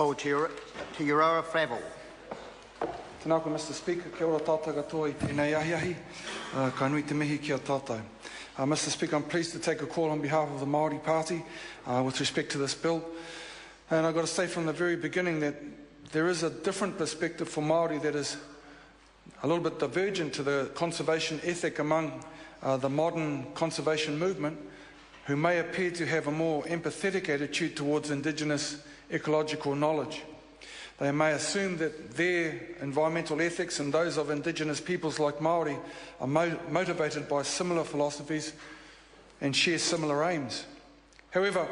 Ko te Urawa Fravel. Tēnā koe, Mr. Speaker, kia ora tātou katoa I tēnei ahiahi, ka nui te mihi kia tātou. Mr. Speaker, I'm pleased to take a call on behalf of the Māori Party with respect to this bill. And I've got to say from the very beginning that there is a different perspective for Māori that is a little bit divergent to the conservation ethic among the modern conservation movement, who may appear to have a more empathetic attitude towards Indigenous ecological knowledge. They may assume that their environmental ethics and those of Indigenous peoples like Māori are motivated by similar philosophies and share similar aims. However,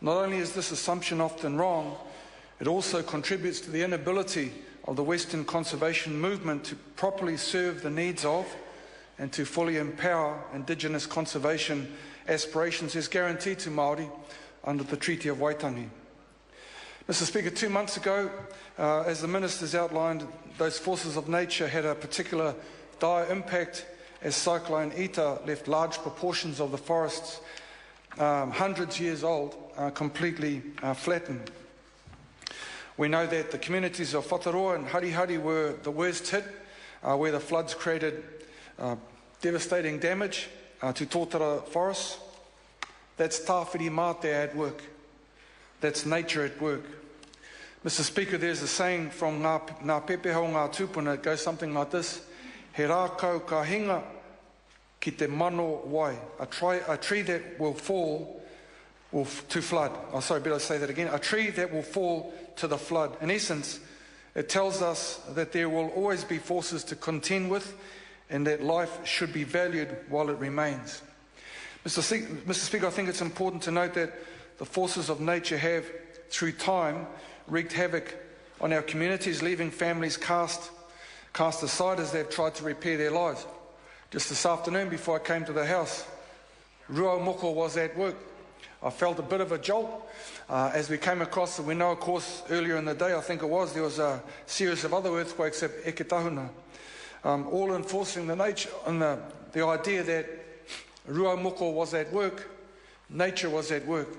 not only is this assumption often wrong, it also contributes to the inability of the Western conservation movement to properly serve the needs of and to fully empower Indigenous conservation aspirations as guaranteed to Māori under the Treaty of Waitangi. Mr. Speaker, 2 months ago, as the Ministers outlined, those forces of nature had a particular dire impact as Cyclone Ita left large proportions of the forests, hundreds years old, completely flattened. We know that the communities of Whataroa and Harihari were the worst hit, where the floods created devastating damage to tōtara forests. That's tāwhiri māte at work. That's nature at work. Mr. Speaker, there's a saying from ngā pepeho ngā tūpuna. It goes something like this: He rākau ka hinga ki te mano wai. A tree that will fall to flood. Oh, sorry, better say that again. A tree that will fall to the flood. In essence, it tells us that there will always be forces to contend with and that life should be valued while it remains. Mr. Speaker, I think it's important to note that the forces of nature have, through time, wreaked havoc on our communities, leaving families cast aside as they've tried to repair their lives. Just this afternoon, before I came to the house, Rua Moko was at work. I felt a bit of a jolt as we came across. We know, of course, earlier in the day, I think it was, there was a series of other earthquakes at Eketahuna, all enforcing the nature and the idea that Rua Moko was at work, nature was at work.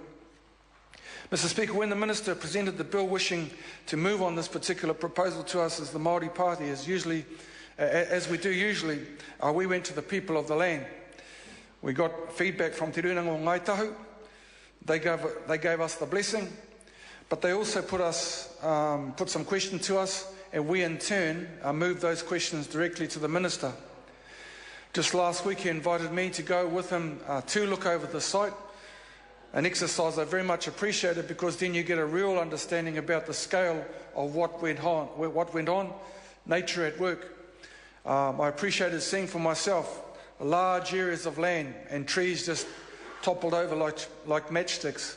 Mr. Speaker, when the Minister presented the bill wishing to move on this particular proposal to us as the Māori Party, as we do usually, we went to the people of the land. We got feedback from Te Runanga o Ngaitahu. They gave us the blessing, but they also put some questions to us, and we in turn moved those questions directly to the Minister. Just last week he invited me to go with him to look over the site, an exercise I very much appreciated because then you get a real understanding about the scale of what went on, nature at work. I appreciated seeing for myself large areas of land and trees just toppled over like matchsticks,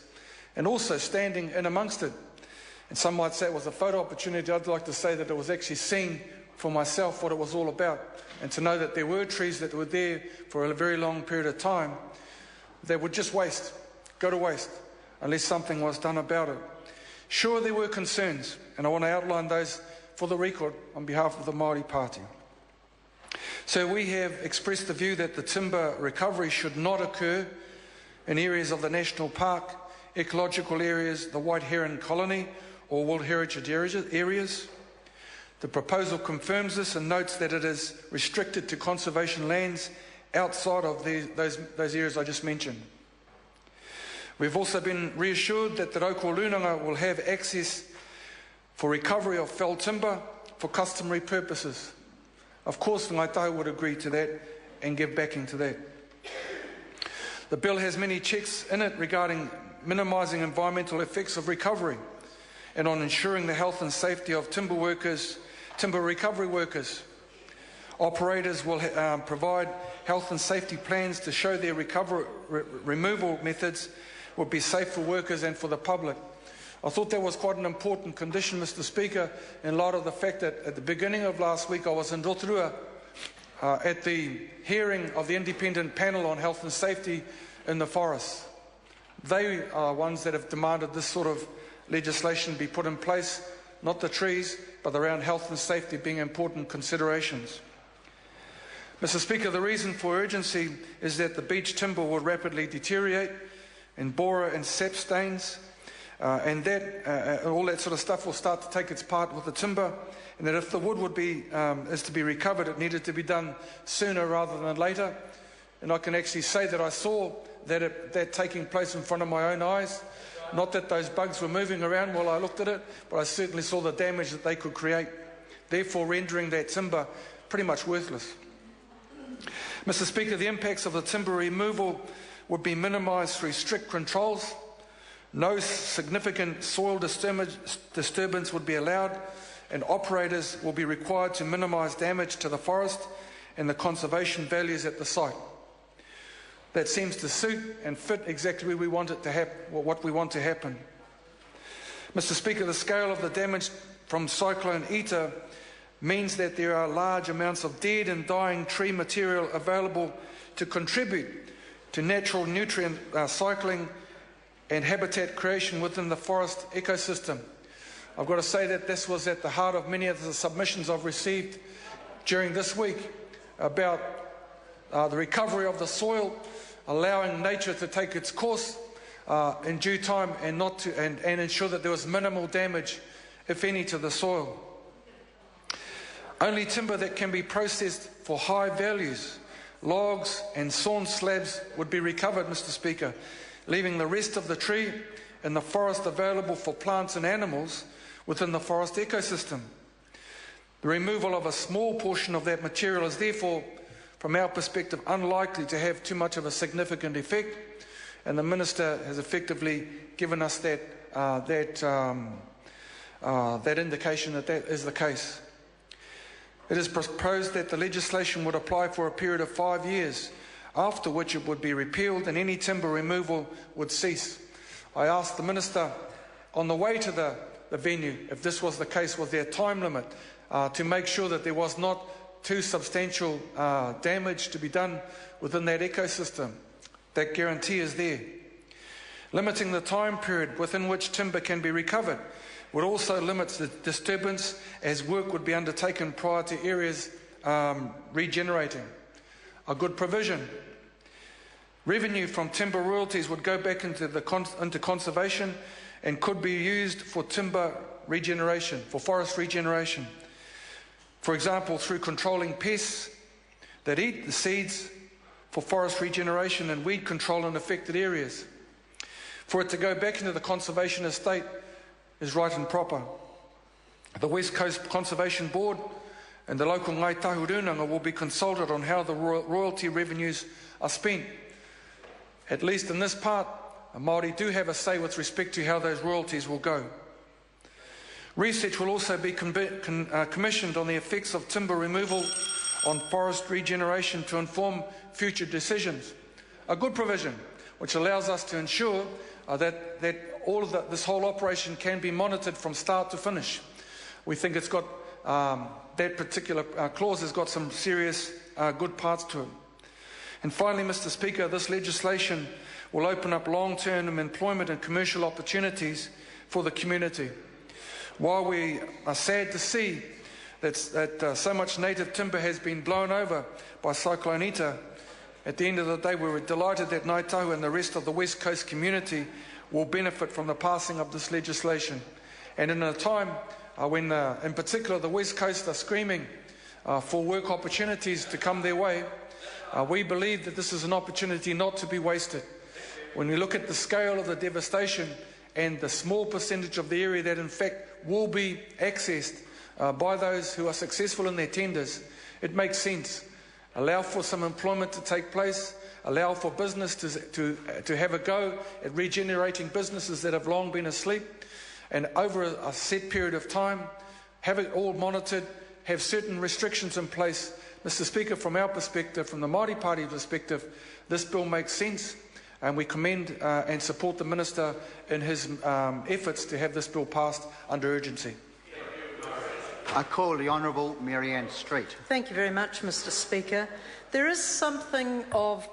and also standing in amongst it. And some might say it was a photo opportunity. I'd like to say that it was actually seeing for myself what it was all about, and to know that there were trees that were there for a very long period of time that would just go to waste, unless something was done about it. Sure, there were concerns, and I want to outline those for the record on behalf of the Māori Party. So we have expressed the view that the timber recovery should not occur in areas of the National Park, ecological areas, the White Heron Colony, or World Heritage areas. The proposal confirms this and notes that it is restricted to conservation lands outside of those areas I just mentioned. We've also been reassured that the Rauko Runanga will have access for recovery of felled timber for customary purposes. Of course, Ngaitahu would agree to that and give backing to that. The bill has many checks in it regarding minimising environmental effects of recovery and on ensuring the health and safety of timber recovery workers. Operators will provide health and safety plans to show their removal methods would be safe for workers and for the public. I thought that was quite an important condition, Mr. Speaker, in light of the fact that at the beginning of last week I was in Rotorua at the hearing of the independent panel on health and safety in the forests. They are ones that have demanded this sort of legislation be put in place, not the trees, but around health and safety being important considerations. Mr. Speaker, the reason for urgency is that the beech timber will rapidly deteriorate in borer and sap stains and that all that sort of stuff will start to take its part with the timber, and that if the wood is to be recovered, it needed to be done sooner rather than later. And I can actually say that I saw that taking place in front of my own eyes. Not that those bugs were moving around while I looked at it, but I certainly saw the damage that they could create, therefore rendering that timber pretty much worthless. Mr. Speaker, the impacts of the timber removal would be minimised through strict controls. No significant soil disturbance would be allowed, and operators will be required to minimise damage to the forest and the conservation values at the site. That seems to suit and fit exactly where we want it to what we want to happen. Mr. Speaker, the scale of the damage from Cyclone Eta means that there are large amounts of dead and dying tree material available to contribute to natural nutrient cycling and habitat creation within the forest ecosystem. I've got to say that this was at the heart of many of the submissions I've received during this week about the recovery of the soil, allowing nature to take its course in due time and ensure that there was minimal damage, if any, to the soil. Only timber that can be processed for high values, logs and sawn slabs, would be recovered, Mr. Speaker, leaving the rest of the tree and the forest available for plants and animals within the forest ecosystem. The removal of a small portion of that material is therefore, from our perspective, unlikely to have too much of a significant effect, and the Minister has effectively given us that indication that that is the case. It is proposed that the legislation would apply for a period of 5 years, after which it would be repealed and any timber removal would cease. I asked the Minister on the way to the venue if this was the case, was there a time limit to make sure that there was not too substantial damage to be done within that ecosystem. That guarantee is there. Limiting the time period within which timber can be recovered would also limit the disturbance, as work would be undertaken prior to areas regenerating. A good provision. Revenue from timber royalties would go back into conservation and could be used for timber regeneration, for forest regeneration. For example, through controlling pests that eat the seeds, for forest regeneration and weed control in affected areas. For it to go back into the conservation estate is right and proper. The West Coast Conservation Board and the local Ngai Tahu Rūnanga will be consulted on how the royalty revenues are spent. At least in this part, Māori do have a say with respect to how those royalties will go. Research will also be commissioned on the effects of timber removal on forest regeneration to inform future decisions. A good provision which allows us to ensure that all of this whole operation can be monitored from start to finish. We think it's got that particular clause has got some serious good parts to it. And finally, Mr. Speaker, this legislation will open up long-term employment and commercial opportunities for the community. While we are sad to see that so much native timber has been blown over by Cyclone Eta, at the end of the day we were delighted that Ngāi Tahu and the rest of the West Coast community will benefit from the passing of this legislation. And in a time when in particular the West Coast are screaming for work opportunities to come their way, we believe that this is an opportunity not to be wasted. When we look at the scale of the devastation and the small percentage of the area that in fact will be accessed by those who are successful in their tenders, it makes sense. Allow for some employment to take place, allow for business to have a go at regenerating businesses that have long been asleep, and over a set period of time, have it all monitored, have certain restrictions in place. Mr. Speaker, from our perspective, from the Māori Party perspective, this bill makes sense, and we commend and support the Minister in his efforts to have this bill passed under urgency. I call the Honourable Mary Ann Street. Thank you very much, Mr. Speaker. There is something of